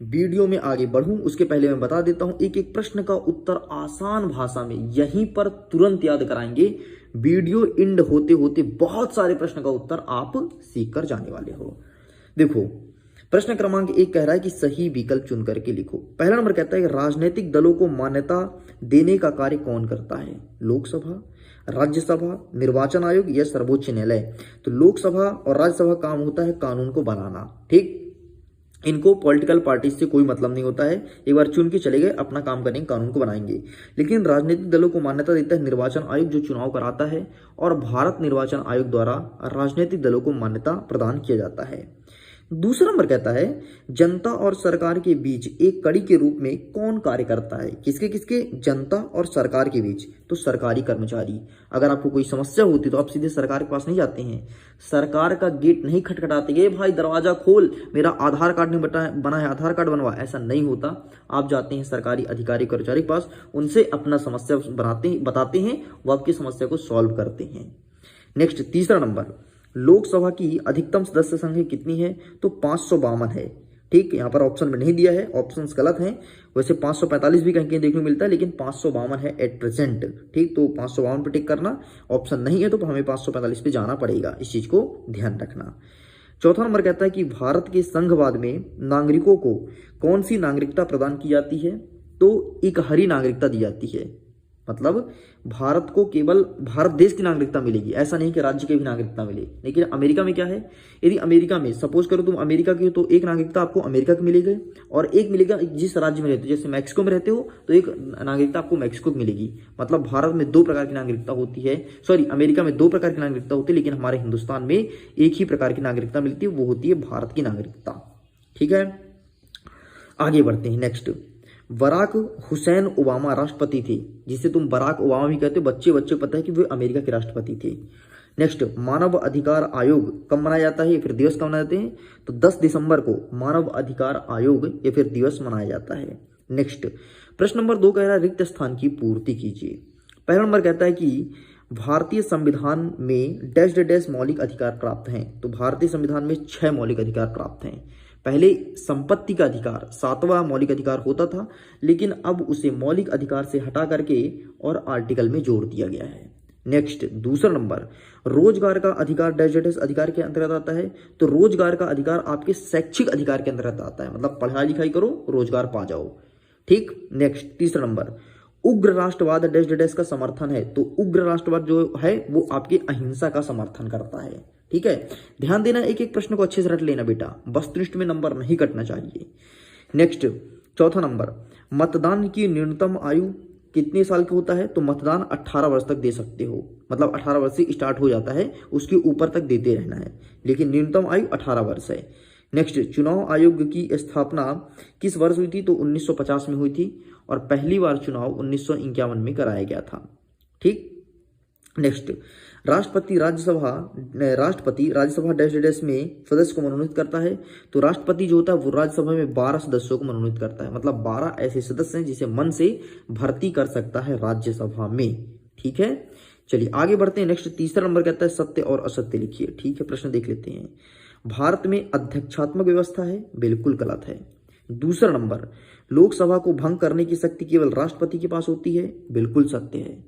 Video में आगे बढ़ूं उसके पहले मैं बता देता हूं, एक एक प्रश्न का उत्तर आसान भाषा में यहीं पर तुरंत याद कराएंगे। वीडियो एंड होते होते बहुत सारे प्रश्न का उत्तर आप सीख कर जाने वाले हो। देखो, प्रश्न क्रमांक 1 कह रहा है कि सही विकल्प चुन करके लिखो। पहला नंबर कहता है कि राजनीतिक दलों को मान्यता देने का कार्य कौन करता है? लोकसभा, राज्यसभा, निर्वाचन आयोग या सर्वोच्च न्यायालय? तो लोकसभा और राज्यसभा काम होता है कानून को बनाना, ठीक। इनको पॉलिटिकल पार्टी से कोई मतलब नहीं होता है, एक बार चुन के चले गए, अपना काम करेंगे, कानून को बनाएंगे। लेकिन राजनीतिक दलों को मान्यता देता है निर्वाचन आयोग, जो चुनाव कराता है, और भारत निर्वाचन आयोग द्वारा राजनीतिक दलों को मान्यता प्रदान किया जाता है। दूसरा नंबर कहता है जनता और सरकार के बीच एक कड़ी के रूप में कौन कार्य करता है? किसके किसके? जनता और सरकार के बीच, तो सरकारी कर्मचारी। अगर आपको कोई समस्या होती तो आप सीधे सरकार के पास नहीं जाते हैं, सरकार का गेट नहीं खटखटाते, ये भाई दरवाजा खोल, मेरा आधार कार्ड नहीं बना है, आधार कार्ड बनवा, ऐसा नहीं होता। आप जाते हैं सरकारी अधिकारी कर्मचारी के पास, उनसे अपना समस्या बताते हैं, वो आपकी समस्या को सॉल्व करते हैं। नेक्स्ट, तीसरा नंबर, लोकसभा की अधिकतम सदस्य संख्या कितनी है? तो 552 है, ठीक। यहाँ पर ऑप्शन में नहीं दिया है, ऑप्शंस गलत हैं। वैसे 545 भी कहीं कहीं देखने को मिलता है, लेकिन 552 है एट प्रेजेंट, ठीक। तो 552 पे टिक करना, ऑप्शन नहीं है तो हमें 545 पे जाना पड़ेगा, इस चीज को ध्यान रखना। चौथा नंबर कहता है कि भारत के संघवाद में नागरिकों को कौन सी नागरिकता प्रदान की जाती है? तो एक हरी नागरिकता दी जाती है, मतलब भारत को केवल भारत देश की नागरिकता मिलेगी, ऐसा नहीं कि राज्य की भी नागरिकता मिले। लेकिन अमेरिका में क्या है, यदि अमेरिका में सपोज करो तुम अमेरिका की हो तो एक नागरिकता आपको अमेरिका की मिलेगी और एक मिलेगा जिस राज्य में रहते हो। जैसे मैक्सिको में रहते हो तो एक नागरिकता आपको मैक्सिको की मिलेगी। मतलब भारत में 2 प्रकार की नागरिकता होती है, सॉरी अमेरिका में 2 प्रकार की नागरिकता होती है, लेकिन हमारे हिंदुस्तान में एक ही प्रकार की नागरिकता मिलती है, वो होती है भारत की नागरिकता, ठीक है। आगे बढ़ते हैं। नेक्स्ट, बराक हुसैन ओबामा राष्ट्रपति थे, जिसे तुम बराक ओबामा भी कहते हो, बच्चे बच्चे पता है कि वे अमेरिका के राष्ट्रपति थे। नेक्स्ट, मानव अधिकार आयोग कब मनाया जाता है या फिर दिवस कब मनाए जाते हैं? तो 10 दिसंबर को मानव अधिकार आयोग या फिर दिवस मनाया जाता है। नेक्स्ट, प्रश्न नंबर 2 कह रहा है रिक्त स्थान की पूर्ति कीजिए। पहला नंबर कहता है कि भारतीय संविधान में डैश डैश मौलिक अधिकार प्राप्त हैं। तो भारतीय संविधान में 6 मौलिक अधिकार प्राप्त हैं। पहले संपत्ति का अधिकार 7वां मौलिक अधिकार होता था, लेकिन अब उसे मौलिक अधिकार से हटा करके और आर्टिकल में जोड़ दिया गया है। नेक्स्ट, दूसरा नंबर, रोजगार का अधिकार डैश डैश अधिकार के अंतर्गत आता है। तो रोजगार का अधिकार आपके शैक्षिक अधिकार के अंतर्गत आता है, मतलब पढ़ाई लिखाई करो, रोजगार पा जाओ, ठीक। नेक्स्ट, तीसरा नंबर, उग्र राष्ट्रवाद डैश डैश का समर्थन है। तो उग्र राष्ट्रवाद जो है वो आपकी अहिंसा का समर्थन करता है, ठीक है। ध्यान देना, एक एक प्रश्न को अच्छे से रट लेना बेटा, वस्तुनिष्ठ में नंबर नहीं कटना चाहिए। नेक्स्ट, चौथा नंबर, मतदान की न्यूनतम आयु कितने साल का होता है? तो मतदान 18 वर्ष तक दे सकते हो, मतलब 18 वर्ष से स्टार्ट हो जाता है, उसके ऊपर तक देते रहना है, लेकिन न्यूनतम आयु 18 वर्ष है। नेक्स्ट, चुनाव आयोग की स्थापना किस वर्ष हुई थी? तो 1950 में हुई थी और पहली बार चुनाव 1951 में कराया गया था, ठीक। नेक्स्ट, राष्ट्रपति राज्यसभा डैश डैश में सदस्य को मनोनीत करता है। तो राष्ट्रपति जो होता है वो राज्यसभा में 12 सदस्यों को मनोनीत करता है, मतलब 12 ऐसे सदस्य हैं जिसे मन से भर्ती कर सकता है राज्यसभा में, ठीक है। चलिए आगे बढ़ते हैं। नेक्स्ट, तीसरा नंबर कहता है सत्य और असत्य लिखिए, ठीक है। प्रश्न देख लेते हैं। भारत में अध्यक्षात्मक व्यवस्था है, बिल्कुल गलत है। दूसरा नंबर, लोकसभा को भंग करने की शक्ति केवल राष्ट्रपति के पास होती है, बिल्कुल सत्य है।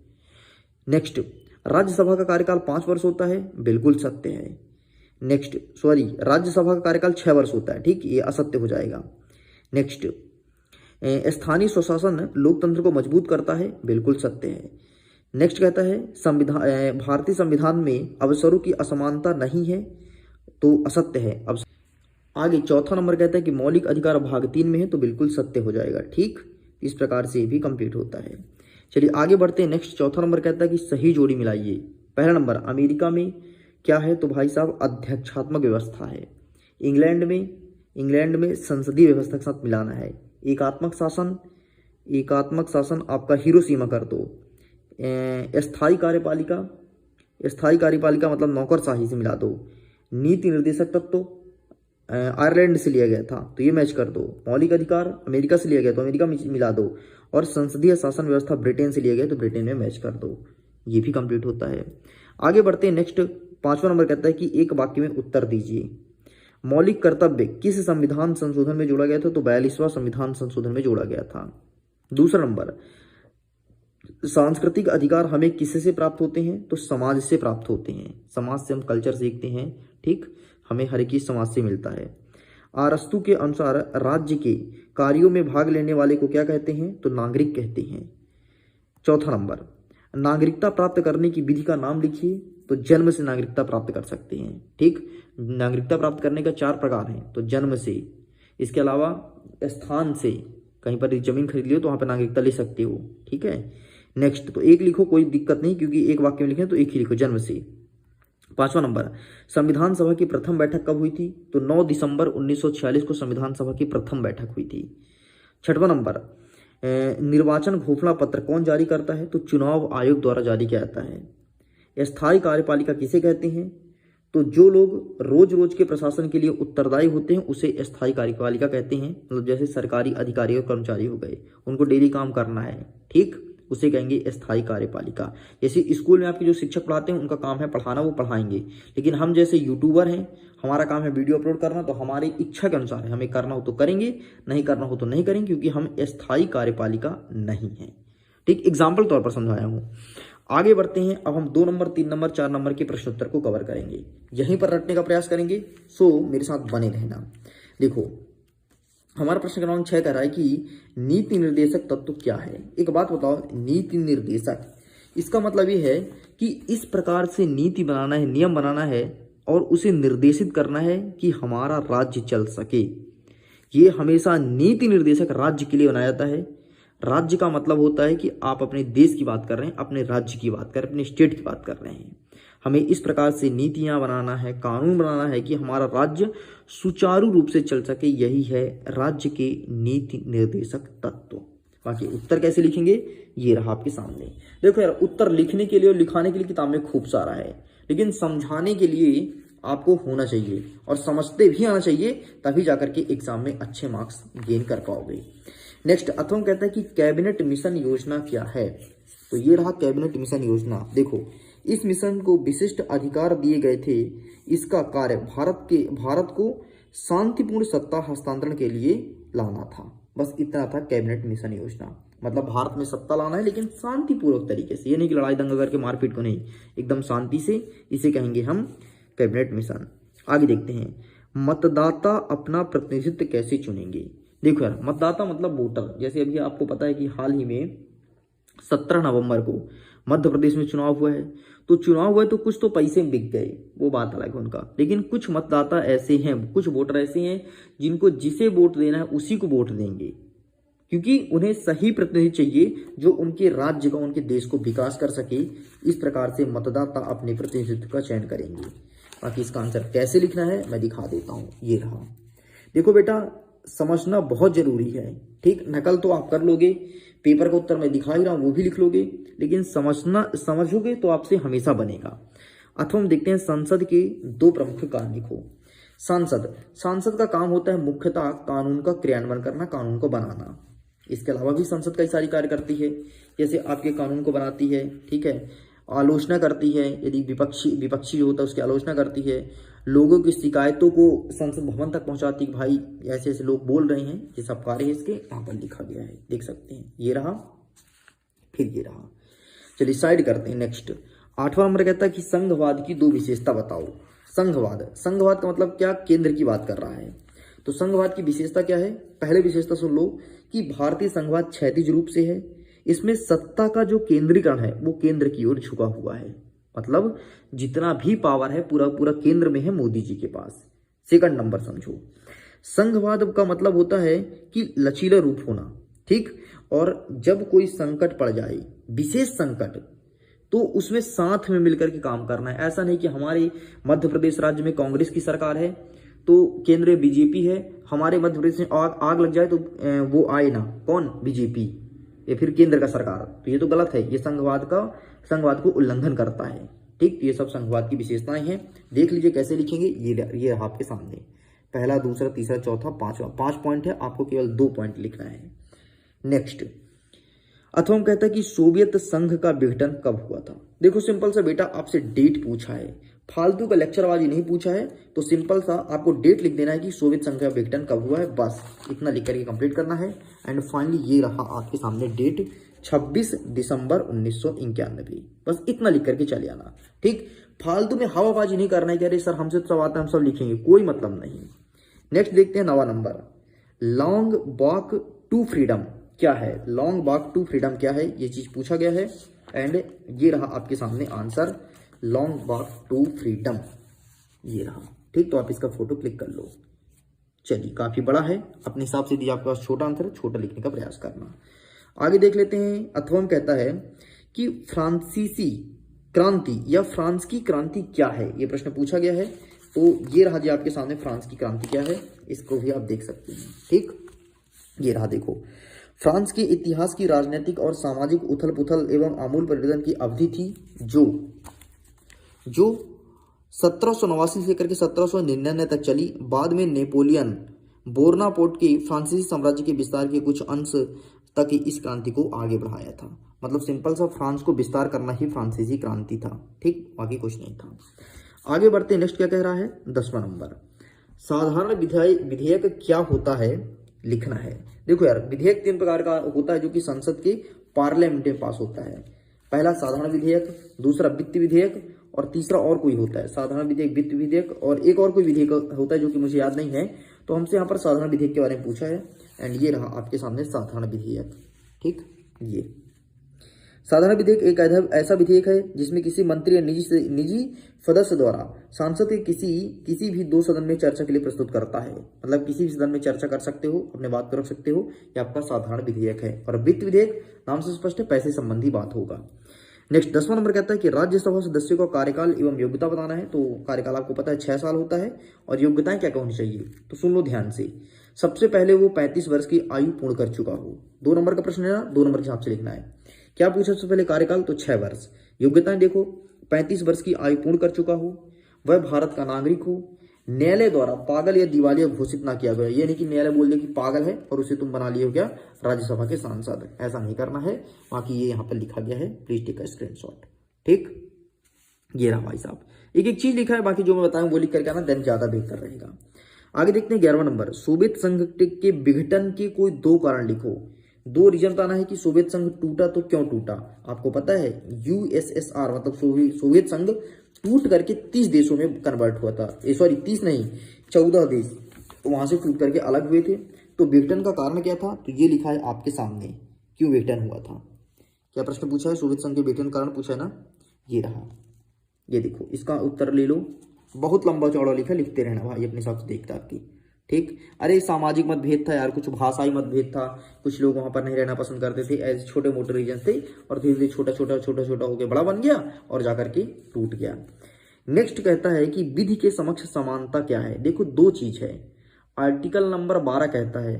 नेक्स्ट, राज्यसभा का कार्यकाल 5 वर्ष होता है, बिल्कुल सत्य है। नेक्स्ट, सॉरी राज्यसभा का कार्यकाल 6 वर्ष होता है, ठीक, ये असत्य हो जाएगा। नेक्स्ट, स्थानीय स्वशासन लोकतंत्र को मजबूत करता है, बिल्कुल सत्य है। नेक्स्ट कहता है भारतीय संविधान में अवसरों की असमानता नहीं है, तो असत्य है। अब आगे चौथा नंबर कहता है कि मौलिक अधिकार भाग 3 में है, तो बिल्कुल सत्य हो जाएगा, ठीक। इस प्रकार से भी कंप्लीट होता है। चलिए आगे बढ़ते हैं। नेक्स्ट, चौथा नंबर कहता है कि सही जोड़ी मिलाइए। पहला नंबर, अमेरिका में क्या है? तो भाई साहब अध्यक्षात्मक व्यवस्था है। इंग्लैंड में संसदीय व्यवस्था के साथ मिलाना है। एकात्मक शासन आपका हिरोशिमा कर दो। स्थायी कार्यपालिका मतलब नौकरशाही से मिला दो। नीति निर्देशक तत्व आयरलैंड से लिया गया था, तो ये मैच कर दो। मौलिक अधिकार अमेरिका से लिया गया तो अमेरिका में मिला दो, और संसदीय शासन व्यवस्था ब्रिटेन से लिया गया तो ब्रिटेन में मैच कर दो। ये भी कंप्लीट होता है। आगे बढ़ते हैं। नेक्स्ट, 5वां नंबर कहता है कि एक वाक्य में उत्तर दीजिए। मौलिक कर्तव्य किस संविधान संशोधन में जोड़ा गया था? तो 42वां संविधान संशोधन में जोड़ा गया था। दूसरा नंबर, सांस्कृतिक अधिकार हमें किससे प्राप्त होते हैं? तो समाज से प्राप्त होते हैं। समाज से हम कल्चर सीखते हैं, ठीक, हमें हर एक चीज समाज से मिलता है। अरस्तु के अनुसार राज्य के कार्यों में भाग लेने वाले को क्या कहते हैं? तो नागरिक कहते हैं। चौथा नंबर, नागरिकता प्राप्त करने की विधि का नाम लिखिए। तो जन्म से नागरिकता प्राप्त कर सकते हैं, ठीक। नागरिकता प्राप्त करने का 4 प्रकार हैं, तो जन्म से, इसके अलावा स्थान से, कहीं पर जमीन खरीद लियो तो वहां पर नागरिकता ले सकते हो, ठीक है। नेक्स्ट, तो एक लिखो, कोई दिक्कत नहीं, क्योंकि एक वाक्य में लिखे तो एक ही लिखो, जन्म से। 5वां नंबर, संविधान सभा की प्रथम बैठक कब हुई थी? तो 9 दिसंबर 1946 को संविधान सभा की प्रथम बैठक हुई थी। 6वां नंबर, निर्वाचन घोषणा पत्र कौन जारी करता है? तो चुनाव आयोग द्वारा जारी किया जाता है। स्थायी कार्यपालिका किसे कहते हैं? तो जो लोग रोज रोज के प्रशासन के लिए उत्तरदायी होते हैं उसे स्थायी कार्यपालिका कहते हैं। मतलब जैसे सरकारी अधिकारी और कर्मचारी हो गए, उनको डेली काम करना है, ठीक, उसे कहेंगे स्थायी कार्यपालिका। जैसे स्कूल में आपके जो शिक्षक पढ़ाते हैं उनका काम है पढ़ाना, वो पढ़ाएंगे, लेकिन हम जैसे यूट्यूबर हैं, हमारा काम है वीडियो अपलोड करना, तो हमारी इच्छा के अनुसार है, हमें करना हो तो करेंगे, नहीं करना हो तो नहीं करेंगे, क्योंकि हम स्थायी कार्यपालिका नहीं है, ठीक। एग्जाम्पल तौर पर समझाया हूं। आगे बढ़ते हैं, अब हम 2 नंबर, 3 नंबर, 4 नंबर के प्रश्न उत्तर को कवर करेंगे, यहीं पर रटने का प्रयास करेंगे, सो मेरे साथ बने रहना। देखो, हमारा प्रश्न क्रमांक 6 कह रहा है कि नीति निर्देशक तत्व क्या है? एक बात बताओ, नीति निर्देशक, इसका मतलब ये है कि इस प्रकार से नीति बनाना है, नियम बनाना है और उसे निर्देशित करना है कि हमारा राज्य चल सके। ये हमेशा नीति निर्देशक राज्य के लिए बनाया जाता है। राज्य का मतलब होता है कि आप अपने देश की बात कर रहे हैं, अपने राज्य की बात कर रहे हैं, अपने स्टेट की बात कर रहे हैं। हमें इस प्रकार से नीतियां बनाना है, कानून बनाना है कि हमारा राज्य सुचारू रूप से चल सके। यही है राज्य के नीति निर्देशक तत्व। बाकी उत्तर कैसे लिखेंगे, ये रहा आपके सामने। देखो यार, उत्तर लिखने के लिए और लिखाने के लिए किताब में खूब सारा है, लेकिन समझाने के लिए आपको होना चाहिए और समझते भी आना चाहिए, तभी जाकर के एग्जाम में अच्छे मार्क्स गेन कर पाओगे। नेक्स्ट, अथर्व कहता है कि कैबिनेट मिशन योजना क्या है? तो ये रहा कैबिनेट मिशन योजना। देखो, इस मिशन को विशिष्ट अधिकार दिए गए थे। इसका कार्य भारत को शांतिपूर्ण सत्ता हस्तांतरण के लिए लाना था। बस इतना था कैबिनेट मिशन योजना। मतलब भारत में सत्ता लाना है, लेकिन शांतिपूर्वक तरीके से, ये नहीं कि लड़ाई दंगा करके मारपीट को, नहीं, एकदम शांति से। इसे कहेंगे हम कैबिनेट मिशन। आगे देखते हैं, मतदाता अपना प्रतिनिधित्व कैसे चुनेंगे? देखो यार, मतदाता मतलब वोटर। जैसे अभी आपको पता है कि हाल ही में 17 नवंबर को मध्य प्रदेश में चुनाव हुआ है। तो चुनाव हुए तो कुछ तो पैसे बिक गए, वो बात अलग है उनका, लेकिन कुछ मतदाता ऐसे हैं, कुछ वोटर ऐसे हैं जिनको जिसे वोट देना है उसी को वोट देंगे, क्योंकि उन्हें सही प्रतिनिधि चाहिए जो उनके राज्य का, उनके देश को विकास कर सके। इस प्रकार से मतदाता अपने प्रतिनिधित्व का चयन करेंगे। बाकी इसका आंसर कैसे लिखना है मैं दिखा देता हूं। ये रहा। देखो बेटा, समझना बहुत जरूरी है, ठीक। नकल तो आप कर लोगे, पेपर का उत्तर मैं दिखा ही रहा हूं वो भी लिख लोगे, लेकिन समझोगे तो आपसे हमेशा बनेगा। अथवा हम देखते हैं संसद के 2 प्रमुख कार्य लिखो। सांसद का काम होता है मुख्यतः कानून का क्रियान्वयन करना, कानून को बनाना। इसके अलावा भी संसद कई सारी कार्य करती है, जैसे आपके कानून को बनाती है, ठीक है, आलोचना करती है, यदि विपक्षी जो होता है उसकी आलोचना करती है, लोगों की शिकायतों को संसद भवन तक पहुंचाती है, भाई ऐसे ऐसे लोग बोल रहे हैं, ये सब कार्य है इसके, यहाँ पर लिखा गया है, देख सकते हैं। ये रहा, फिर ये रहा। चलिए साइड करते हैं। नेक्स्ट 8वां नंबर कहता है कि संघवाद की 2 विशेषता बताओ। संघवाद का मतलब क्या? केंद्र की बात कर रहा है। तो संघवाद की विशेषता क्या है? पहले विशेषता सुन लो कि भारतीय संघवाद क्षैतिज रूप से है। इसमें सत्ता का जो केंद्रीकरण है वो केंद्र की ओर झुका हुआ है। मतलब जितना भी पावर है पूरा पूरा केंद्र में है, मोदी जी के पास। सेकंड नंबर समझो, संघवाद का मतलब होता है कि लचीला रूप होना, ठीक। और जब कोई संकट पड़ जाए, विशेष संकट, तो उसमें साथ में मिलकर के काम करना है। ऐसा नहीं कि हमारे मध्य प्रदेश राज्य में कांग्रेस की सरकार है तो केंद्र में बीजेपी है, हमारे मध्य प्रदेश में आग लग जाए तो वो आए ना, कौन? बीजेपी, या फिर केंद्र का सरकार। तो ये तो गलत है, ये संघवाद को उल्लंघन करता है, ठीक। ये सब संघवाद की विशेषताएं हैं। देख लीजिए कैसे लिखेंगे। ये रहा आपके सामने, पहला, दूसरा, तीसरा, चौथा, 5वां। 5 पॉइंट है, आपको केवल 2 पॉइंट लिखना है। नेक्स्ट, अथवा कहता है कि सोवियत संघ का विघटन कब हुआ था। देखो सिंपल सा बेटा, आपसे डेट पूछा है, फालतू का लेक्चरबाजी नहीं पूछा है, तो सिंपल सा आपको डेट लिख देना है कि सोवियत संघ का विघटन कब हुआ है, बस इतना लिख करके कंप्लीट करना है। एंड फाइनली ये रहा आपके सामने डेट 26 दिसंबर 1991, बस इतना लिख करके चले आना। ठीक, फालतू में हवाबाजी नहीं करना है कि अरे सर हमसे तो सब आता है हम सब लिखेंगे, कोई मतलब नहीं। नेक्स्ट देखते हैं 9वां नंबर, लॉन्ग वॉक टू फ्रीडम क्या है, लॉन्ग वॉक टू फ्रीडम क्या है, ये चीज पूछा गया है। एंड ये रहा आपके सामने answer, long walk to freedom ये रहा। ठीक, तो आप इसका फोटो क्लिक कर लो। चलिए, काफी बड़ा है, अपने हिसाब से दिया आपके पास छोटा आंसर है, छोटा लिखने का प्रयास करना। आगे देख लेते हैं। अथर्वम कहता है कि फ्रांसीसी क्रांति या फ्रांस की क्रांति क्या है, ये प्रश्न पूछा गया है। तो ये रहा जी आपके सामने, फ्रांस की क्रांति क्या है, इसको भी आप देख सकते हैं। ठीक, ये रहा, देखो, फ्रांस के इतिहास की राजनीतिक और सामाजिक उथल पुथल एवं आमूल परिवर्तन की अवधि थी जो 1789 से लेकर के 1799 तक चली। बाद में नेपोलियन बोनापार्ट के फ्रांसीसी साम्राज्य के विस्तार के कुछ अंश तक इस क्रांति को आगे बढ़ाया था। मतलब सिंपल सा फ्रांस को विस्तार करना ही फ्रांसीसी क्रांति था। ठीक, बाकी कुछ नहीं था। आगे बढ़ते हैं, नेक्स्ट क्या कह रहा है, 10वां नंबर, साधारण विधेयक क्या होता है लिखना है। देखो यार, विधेयक 3 प्रकार का होता है जो कि संसद के पार्लियामेंट में पास होता है। पहला साधारण विधेयक, दूसरा वित्त विधेयक, और तीसरा और कोई होता है। साधारण विधेयक, वित्त विधेयक और एक और कोई विधेयक होता है जो कि मुझे याद नहीं है। तो हमसे यहाँ पर साधारण विधेयक के बारे में पूछा है। एंड ये रहा आपके सामने साधारण विधेयक। ठीक, ये साधारण विधेयक एक ऐसा विधेयक है जिसमें किसी मंत्री या निजी सदस्य द्वारा सांसद के किसी भी 2 सदन में चर्चा के लिए प्रस्तुत करता है। मतलब किसी भी सदन में चर्चा कर सकते हो, अपने बात को रख सकते हो, ये आपका साधारण विधेयक है। और वित्त विधेयक नाम से स्पष्ट है, पैसे संबंधी बात होगा। नेक्स्ट 10वां नंबर कहता है कि राज्यसभा सदस्यों का कार्यकाल एवं योग्यता बताना है। तो कार्यकाल आपको पता है 6 साल होता है, और योग्यताएं क्या क्या होनी चाहिए, तो सुन लो ध्यान से। सबसे पहले वो 35 वर्ष की आयु पूर्ण कर चुका हो। 2 नंबर का प्रश्न है ना, 2 नंबर के हिसाब से लिखना है। क्या पूछा सबसे पहले, कार्यकाल तो 6 वर्ष। योग्यताएं देखो, 35 वर्ष की आयु पूर्ण कर चुका हो, वह भारत का नागरिक हो, न्यायालय द्वारा पागल या दिवालिया घोषित ना किया गया। ये नहीं कि न्यायालय बोल दे कि पागल है और उसे तुम बना लिए हो क्या राज्यसभा के सांसद, ऐसा नहीं करना है। बाकी ये यहाँ पर लिखा गया है, प्लीज टेक अ स्क्रीनशॉट। ठीक, ये रहा भाई साहब, एक एक चीज लिखा है, बाकी जो मैं बताऊं वो लिख करके आना, देन ज्यादा बेहतर रहेगा। आगे देखते हैं 11वां नंबर, सोवियत संघ के विघटन के कोई 2 कारण लिखो। 2 रीजन बताना है कि सोवियत संघ टूटा तो क्यों टूटा। आपको पता है यूएसएसआर मतलब सोवियत संघ टूट करके 30 देशों में कन्वर्ट हुआ था। सॉरी 30 नहीं, 14 देश वहां से टूट करके अलग हुए थे। तो विघटन का कारण क्या था, तो ये लिखा है आपके सामने, क्यों विघटन हुआ था। क्या प्रश्न पूछा है, सोवियत संघ के विघटन कारण पूछा है ना, ये रहा। ये देखो, इसका उत्तर ले लो, बहुत लंबा चौड़ा लिखा, लिखते रहना भाई अपने हिसाब से देखता आपकी। ठीक, अरे सामाजिक मतभेद था यार, कुछ भाषाई मतभेद था, कुछ लोग वहां पर नहीं रहना पसंद करते थे, ऐसे छोटे मोटे रीजन थे, और धीरे धीरे छोटा छोटा होकर बड़ा बन गया और जाकर के टूट गया। नेक्स्ट कहता है कि विधि के समक्ष समानता क्या है। देखो 2 चीज है। आर्टिकल नंबर 12 कहता है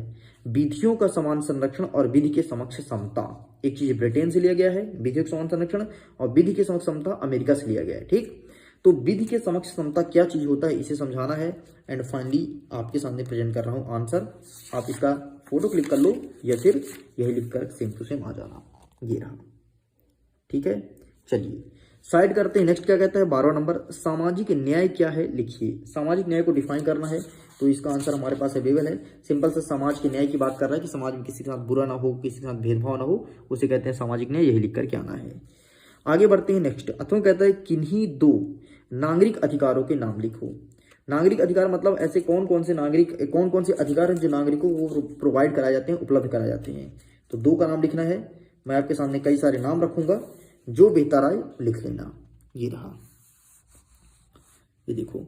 विधियों का समान संरक्षण और विधि के समक्ष समता। एक चीज ब्रिटेन से लिया गया है, विधियों का समान संरक्षण, और विधि के समक्ष समता अमेरिका से लिया गया है। ठीक, तो विधि के समक्ष समता क्या चीज होता है, इसे समझाना है। एंड फाइनली आपके सामने प्रेजेंट कर रहा हूं आंसर। आप इसका फोटो क्लिक कर लो या फिर यही लिखकर सेम टू सेम आ जाना, ये रहा। ठीक है, चलिए साइड करते हैं। नेक्स्ट क्या कहता है, 12वां नंबर, सामाजिक न्याय क्या है लिखिए। सामाजिक न्याय को डिफाइन करना है, तो इसका आंसर हमारे पास अवेलेबल है। सिंपल से समाज के न्याय की बात कर रहा है कि समाज में किसी के साथ बुरा ना हो, किसी के साथ भेदभाव ना हो, उसे कहते हैं सामाजिक न्याय, यही लिख करके आना है। आगे बढ़ते हैं। नेक्स्ट अथवा कहता है किन्हीं 2 नागरिक अधिकारों के नाम लिखो। नागरिक अधिकार मतलब ऐसे कौन कौन से अधिकार हैं जो नागरिकों को प्रोवाइड कराए जाते हैं, उपलब्ध कराए जाते हैं। तो 2 का नाम लिखना है। मैं आपके सामने कई सारे नाम रखूंगा, जो बेहतर आए लिख लेना। ये रहा, ये देखो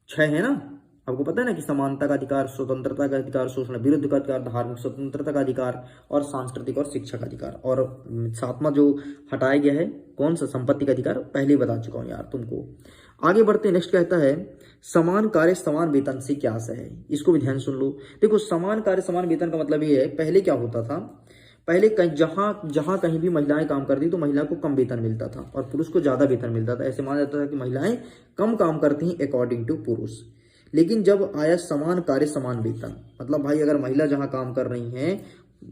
6 है ना। आपको पता है ना कि समानता का अधिकार, स्वतंत्रता का अधिकार, शोषण विरुद्ध का अधिकार, धार्मिक स्वतंत्रता का अधिकार, और सांस्कृतिक और शिक्षा का अधिकार। और 7वां जो हटाया गया है, कौन सा, संपत्ति का अधिकार, पहले ही बता चुका हूं यार तुमको। आगे बढ़ते हैं। नेक्स्ट कहता है समान कार्य समान वेतन से क्या आशय है। इसको भी ध्यान सुन लो। देखो समान कार्य समान वेतन का मतलब ये है, पहले क्या होता था, पहले जहां कहीं भी महिलाएं काम करती तो महिला को कम वेतन मिलता था और पुरुष को ज्यादा वेतन मिलता था। ऐसे माना जाता था कि महिलाएं कम काम करती हैं अकॉर्डिंग टू पुरुष। लेकिन जब आया समान कार्य समान वेतन, मतलब भाई अगर महिला जहां काम कर रही हैं,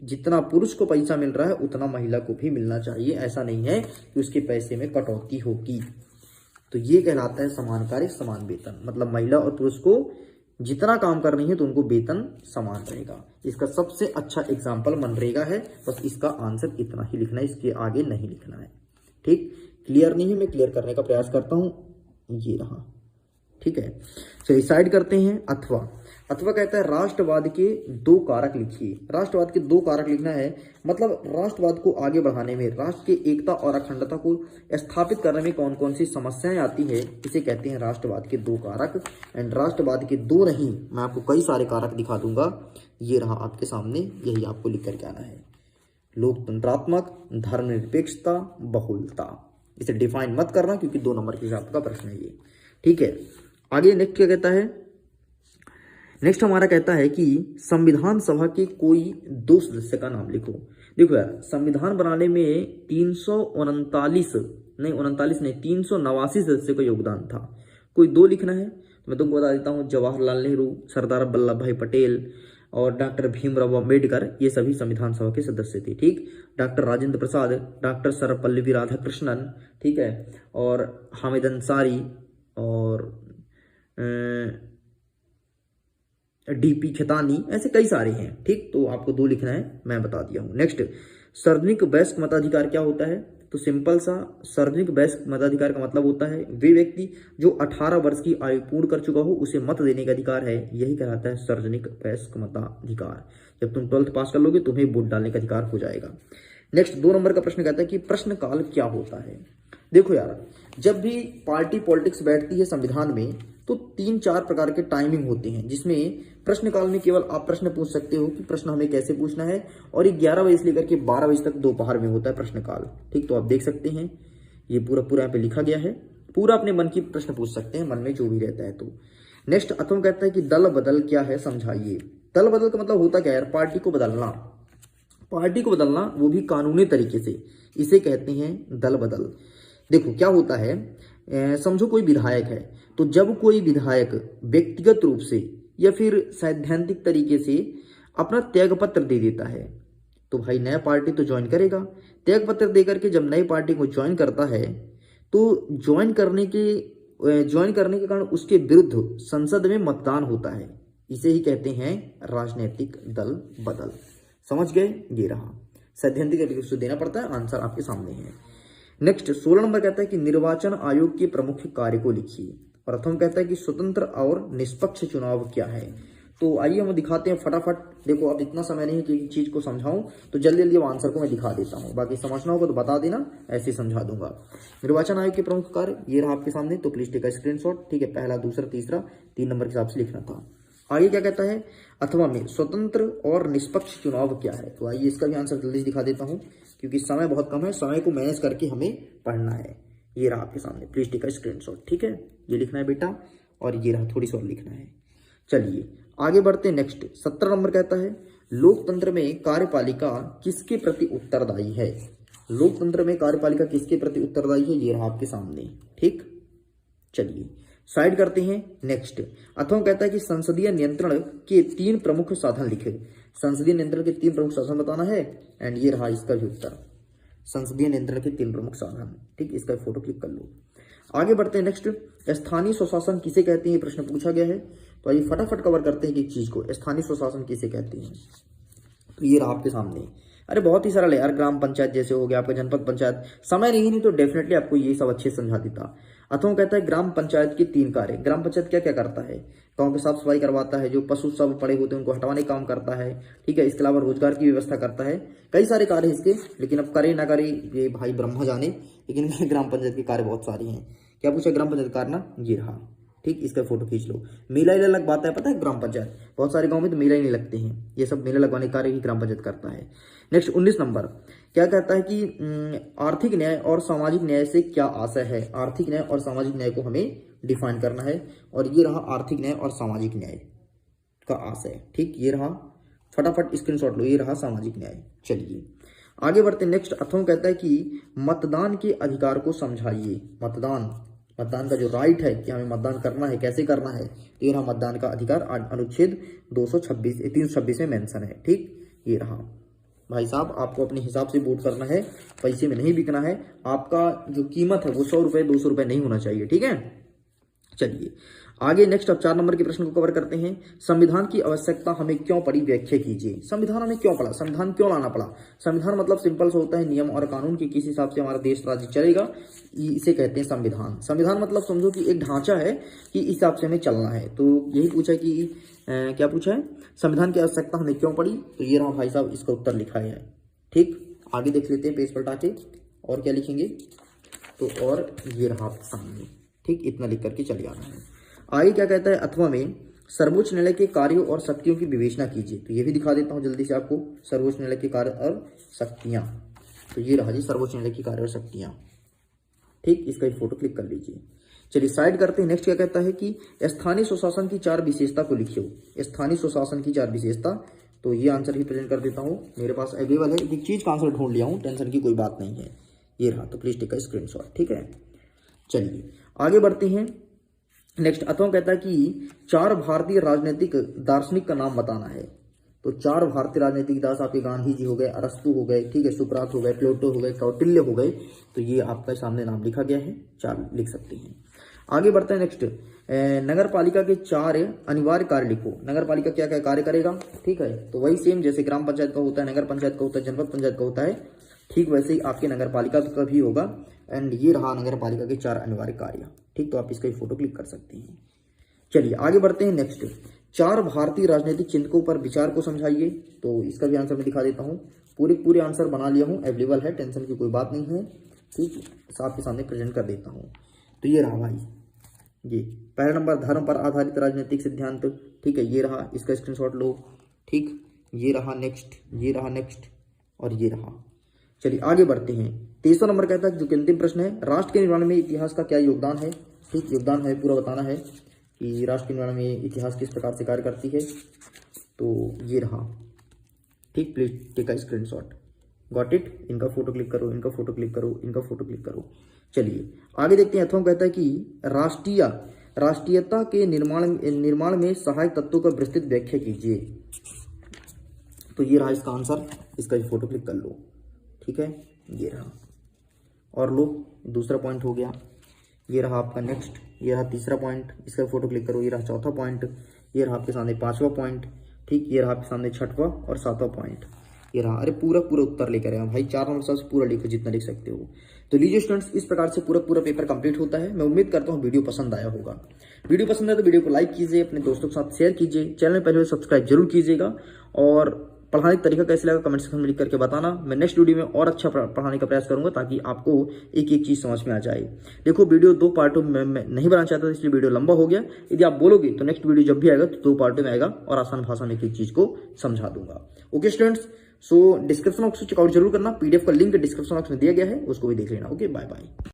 जितना पुरुष को पैसा मिल रहा है उतना महिला को भी मिलना चाहिए। ऐसा नहीं है कि उसके पैसे में कटौती होगी। तो ये कहलाता है समान कार्य समान वेतन। मतलब महिला और पुरुष को जितना काम करनी है तो उनको वेतन समान रहेगा। इसका सबसे अच्छा एग्जाम्पल मनरेगा है। बस इसका आंसर इतना ही लिखना है, इसके आगे नहीं लिखना है। ठीक, क्लियर नहीं है, मैं क्लियर करने का प्रयास करता हूं। ये रहा, ठीक है। चलिए साइड करते हैं। अथवा, अथवा कहता है राष्ट्रवाद के 2 कारक लिखिए। राष्ट्रवाद के 2 कारक लिखना है, मतलब राष्ट्रवाद को आगे बढ़ाने में, राष्ट्र की एकता और अखंडता को स्थापित करने में कौन कौन सी समस्याएं आती है, इसे कहते हैं राष्ट्रवाद के 2 कारक। एंड राष्ट्रवाद के 2 नहीं, मैं आपको कई सारे कारक दिखा दूंगा। ये रहा आपके सामने, यही आपको लिख करके आना है। लोकतंत्रात्मक, धर्मनिरपेक्षता, बहुलता। इसे डिफाइन मत करना क्योंकि 2 नंबर के हिसाब का प्रश्न है ये, ठीक है। आगे नेक्स्ट क्या कहता है, नेक्स्ट हमारा कहता है कि संविधान सभा के कोई 2 सदस्य का नाम लिखो। देखो यार, संविधान बनाने में 389 सदस्यों का योगदान था। कोई 2 लिखना है, तो मैं तुमको बता देता हूँ। जवाहरलाल नेहरू, सरदार वल्लभ भाई पटेल और डॉक्टर भीमराव अम्बेडकर, ये सभी संविधान सभा के सदस्य थे। ठीक, डॉक्टर राजेंद्र प्रसाद, डॉक्टर सर्वपल्ली राधाकृष्णन, ठीक है, और हामिद अंसारी और डीपी खेतानी, ऐसे कई सारे हैं। ठीक, तो आपको 2 लिखना है, मैं बता दिया हूं। नेक्स्ट, सार्वजनिक वयस्क मताधिकार क्या होता है, तो सिंपल सा, सार्वजनिक वयस्क मताधिकार का मतलब होता है वे व्यक्ति जो 18 वर्ष की आयु पूर्ण कर चुका हो उसे मत देने का अधिकार है, यही कहलाता है सार्वजनिक वयस्क मताधिकार। जब तुम 12th पास कर लोगे तुम्हें वोट डालने का अधिकार हो जाएगा। नेक्स्ट 2 नंबर का प्रश्न कहता है कि प्रश्नकाल क्या होता है। देखो यार, जब भी पार्टी पॉलिटिक्स बैठती है संविधान में तो 3-4 प्रकार के टाइमिंग होते हैं, जिसमें प्रश्नकाल में केवल आप प्रश्न पूछ सकते हो कि प्रश्न हमें कैसे पूछना है, और ये 11 बजे से लेकर के 12 बजे तक दोपहर में होता है प्रश्नकाल। ठीक, तो आप देख सकते हैं ये पूरा यहाँ पे लिखा गया है। पूरा अपने मन की प्रश्न पूछ सकते हैं, मन में जो भी रहता है। तो नेक्स्ट अथवा कहता है कि दल बदल क्या है, समझाइए। दल बदल का मतलब होता क्या है यार, पार्टी को बदलना, पार्टी को बदलना, वो भी कानूनी तरीके से, इसे कहते हैं दल बदल। देखो क्या होता है, समझो कोई विधायक है, तो जब कोई विधायक व्यक्तिगत रूप से या फिर सैद्धांतिक तरीके से अपना त्यागपत्र दे देता है, तो भाई नया पार्टी तो ज्वाइन करेगा। त्यागपत्र देकर के जब नई पार्टी को ज्वाइन करता है तो ज्वाइन करने के कारण उसके विरुद्ध संसद में मतदान होता है, इसे ही कहते हैं राजनीतिक दल बदल। समझ गए, ये रहा, सैद्धांतिक तरीके से देना पड़ता है, आंसर आपके सामने है। नेक्स्ट 16 नंबर कहता है कि निर्वाचन आयोग के प्रमुख कार्य को लिखिए। प्रथम कहता है कि स्वतंत्र और निष्पक्ष चुनाव क्या है। तो आइए हम दिखाते हैं फटाफट। देखो अब इतना समय नहीं कि चीज को समझाऊं, तो जल्दी जल्दी आंसर को मैं दिखा देता हूं, बाकी समझना होगा तो बता देना, ऐसे समझा दूंगा। निर्वाचन आयोग के प्रमुख कार्य ये रहा आपके सामने, तो प्लीज टेक अ स्क्रीनशॉट। ठीक है, पहला, दूसरा, तीसरा, 3 नंबर के हिसाब से लिखना था। आगे क्या कहता है, अथवा में स्वतंत्र और निष्पक्ष चुनाव क्या है। तो आइए इसका भी आंसर जल्दी दिखा देता हूं, क्योंकि समय बहुत कम है, समय को मैनेज करके हमें पढ़ना है। ये रहा आपके सामने, प्लीज टेक अ स्क्रीनशॉट। ठीक है, ये लिखना है बेटा, और ये रहा थोड़ी सी और लिखना है। चलिए आगे बढ़ते हैं। नेक्स्ट 17 नंबर कहता है लोकतंत्र में कार्यपालिका किसके प्रति उत्तरदायी है। लोकतंत्र में कार्यपालिका किसके प्रति उत्तरदायी है, ये रहा आपके सामने। ठीक, चलिए साइड करते हैं। नेक्स्ट अथवा कहता है कि संसदीय नियंत्रण के 3 प्रमुख साधन लिखे। संसदीय नियंत्रण के 3 प्रमुख साधन बताना है, एंड ये रहा इसका भी उत्तर, संसदीय नियंत्रण के 3 प्रमुख साधन। ठीक, इसका फोटो क्लिक कर लो। आगे बढ़ते हैं। नेक्स्ट स्थानीय स्वशासन किसे कहते हैं, प्रश्न पूछा गया है, तो आइए फटाफट कवर करते हैं कि चीज को, स्थानीय स्वशासन किसे कहते हैं। तो ये रहा आपके सामने। अरे बहुत ही सरल है यार, ग्राम पंचायत जैसे हो गया आपका जनपद पंचायत। समय नहीं तो डेफिनेटली आपको ये सब अच्छे समझा देता। अथवा कहता है ग्राम पंचायत के 3 कार्य। ग्राम पंचायत क्या क्या करता है, गांव की साफ सफाई करवाता है, जो पशु सब पड़े होते हैं उनको हटवाने का काम करता है। ठीक है, इसके अलावा रोजगार की व्यवस्था करता है, कई सारे कार्य इसके, लेकिन अब करे ना करे ये भाई ब्रह्मा जाने, लेकिन ग्राम पंचायत के कार्य बहुत सारे हैं। क्या पूछा ग्राम पंचायत करना, ये रहा। ठीक, इसका फोटो खींच लो। मेला ही लग बात है, पता है ग्राम पंचायत, बहुत सारे गांव में तो मेला ही नहीं लगते हैं, ये सब मेला लगवाने कार्य ही ग्राम पंचायत करता है। नेक्स्ट 19 नंबर क्या कहता है कि आर्थिक न्याय और सामाजिक न्याय से क्या आशय है। आर्थिक न्याय और सामाजिक न्याय को हमें डिफाइन करना है, और ये रहा आर्थिक न्याय और सामाजिक न्याय का आशय। ठीक, ये रहा, फटाफट स्क्रीनशॉट लो, ये रहा सामाजिक न्याय। चलिए आगे बढ़ते। नेक्स्ट अथवा कहता है कि मतदान के अधिकार को समझाइए। मतदान का जो राइट है कि हमें मतदान करना है, कैसे करना है, तो ये रहा मतदान का अधिकार, अनुच्छेद 326 में मेंशन है। ठीक, ये रहा। भाई साहब आपको अपने हिसाब से वोट करना है, पैसे में नहीं बिकना है। आपका जो कीमत है वो 100 रुपए 200 रुपए नहीं होना चाहिए, ठीक है। चलिए आगे नेक्स्ट अब 4 नंबर के प्रश्न को कवर करते हैं। संविधान की आवश्यकता हमें क्यों पड़ी, व्याख्या कीजिए। संविधान हमें क्यों पड़ा, संविधान क्यों लाना पड़ा। संविधान मतलब सिंपल से होता है नियम और कानून की किस हिसाब से हमारा देश राज्य चलेगा, इसे कहते हैं संविधान। संविधान मतलब समझो कि एक ढांचा है कि इस हिसाब से हमें चलना है। तो यही पूछा कि क्या पूछा है, संविधान की आवश्यकता हमें क्यों पड़ी। तो ये रहा भाई साहब, इसका उत्तर लिखा है। ठीक, आगे देख लेते हैं पेज पलटा के और क्या लिखेंगे। तो और ये रहा सामने, ठीक, इतना लिख करके चले आना है। आगे क्या कहता है, अथवा में सर्वोच्च न्यायालय के कार्यों और शक्तियों की विवेचना कीजिए। तो ये भी दिखा देता हूं जल्दी से आपको, सर्वोच्च न्यायालय के कार्य और शक्तियां। तो ये रहा जी सर्वोच्च न्यायालय की कार्य और शक्तियां, ठीक, इसका एक फोटो क्लिक कर लीजिए। चलिए साइड करते हैं। नेक्स्ट क्या कहता है कि स्थानीय स्वशासन की 4 विशेषता को लिखिए। स्थानीय स्वशासन की 4 विशेषता। तो ये आंसर ही प्रेजेंट कर देता हूँ, मेरे पास अवेलेबल है, एक चीज का आंसर ढूंढ लिया हूँ, टेंशन की कोई बात नहीं है। ये रहा, तो प्लीज टेक का स्क्रीनशॉट, ठीक है। चलिए आगे बढ़ते हैं। नेक्स्ट अथवा कहता है कि 4 भारतीय राजनीतिक दार्शनिक का नाम बताना है। तो 4 भारतीय राजनीतिक दार्शनिक आपके गांधी जी हो गए, अरस्तु हो गए, ठीक है, सुकरात हो गए, प्लेटो हो गए, कौटिल्य हो गए। तो ये आपका सामने नाम लिखा गया है, 4 लिख सकते हैं। आगे बढ़ते हैं। नेक्स्ट नगर पालिका के 4 अनिवार्य कार्य लिखो। नगर पालिका क्या क्या कार्य करेगा, ठीक है। तो वही सेम जैसे ग्राम पंचायत का होता है, नगर पंचायत का होता है, जनपद पंचायत का होता है, ठीक वैसे ही आपके नगर पालिका का भी होगा। एंड ये रहा नगर पालिका के 4 अनिवार्य कार्य, ठीक। तो आप इसका फोटो क्लिक कर सकते हैं। चलिए आगे बढ़ते हैं। नेक्स्ट 4 भारतीय राजनीतिक चिंतकों पर विचार को समझाइए। तो इसका भी आंसर मैं दिखा देता हूँ, पूरे आंसर बना लिया हूँ, अवेलेबल है, टेंशन की कोई बात नहीं है, ठीक। आपके सामने प्रेजेंट कर देता हूँ। तो ये रहा भाई, ये पहला नंबर धर्म पर आधारित राजनीतिक सिद्धांत, ठीक है, ये रहा, इसका स्क्रीनशॉट लो, ठीक। ये रहा नेक्स्ट, ये रहा नेक्स्ट, और ये रहा। चलिए आगे बढ़ते हैं। 23वां नंबर कहता है जो कि अंतिम प्रश्न है, राष्ट्र के निर्माण में इतिहास का क्या योगदान है। ठीक, योगदान है पूरा बताना है कि राष्ट्र के निर्माण में इतिहास किस प्रकार से कार्य करती है। तो ये रहा, ठीक, please take a screenshot, got it. इनका फोटो क्लिक करो, इनका फोटो क्लिक करो, इनका फोटो क्लिक करो। चलिए आगे देखते हैं। अथवा कहता है कि राष्ट्रीयता के निर्माण में सहायक तत्वों का विस्तृत व्याख्या कीजिए। तो ये रहा इसका आंसर, इसका फोटो क्लिक कर लो, ठीक है, ये रहा। और लो, दूसरा पॉइंट हो गया, ये रहा आपका नेक्स्ट, ये रहा तीसरा पॉइंट, इसका फोटो क्लिक करो, ये रहा चौथा पॉइंट, ये रहा आपके सामने 5वां पॉइंट, ठीक, ये रहा आपके सामने 6वां और 7वां पॉइंट, ये रहा। अरे पूरा उत्तर लेकर आया भाई, 4 नंबर से पूरा लिखो जितना लिख सकते हो। तो लीजिए स्टूडेंट्स, इस प्रकार से पूरा पेपर कंप्लीट होता है। मैं उम्मीद करता हूँ वीडियो पसंद आया होगा। वीडियो पसंद आया तो वीडियो को लाइक कीजिए, अपने दोस्तों के साथ शेयर कीजिए, चैनल में पहले सब्सक्राइब जरूर कीजिएगा, और पढ़ाने का तरीका कैसे लगा कमेंट सेक्शन में लिख करके बताना। मैं नेक्स्ट वीडियो में और अच्छा पढ़ाने का प्रयास करूंगा ताकि आपको एक एक चीज समझ में आ जाए। देखो वीडियो 2 पार्टों में मैं नहीं बनाना चाहता, इसलिए वीडियो लंबा हो गया। यदि आप बोलोगे तो नेक्स्ट वीडियो जब भी आएगा तो 2 पार्टों में आएगा और आसान भाषा में एक एक चीज को समझा दूंगा। ओके स्टूडेंट्स, सो डिस्क्रिप्शन बॉक्स चेकआउट जरूर करना, पीडीएफ का लिंक डिस्क्रिप्शन बॉक्स में दिया गया है, उसको भी देख लेना। Okay, bye bye.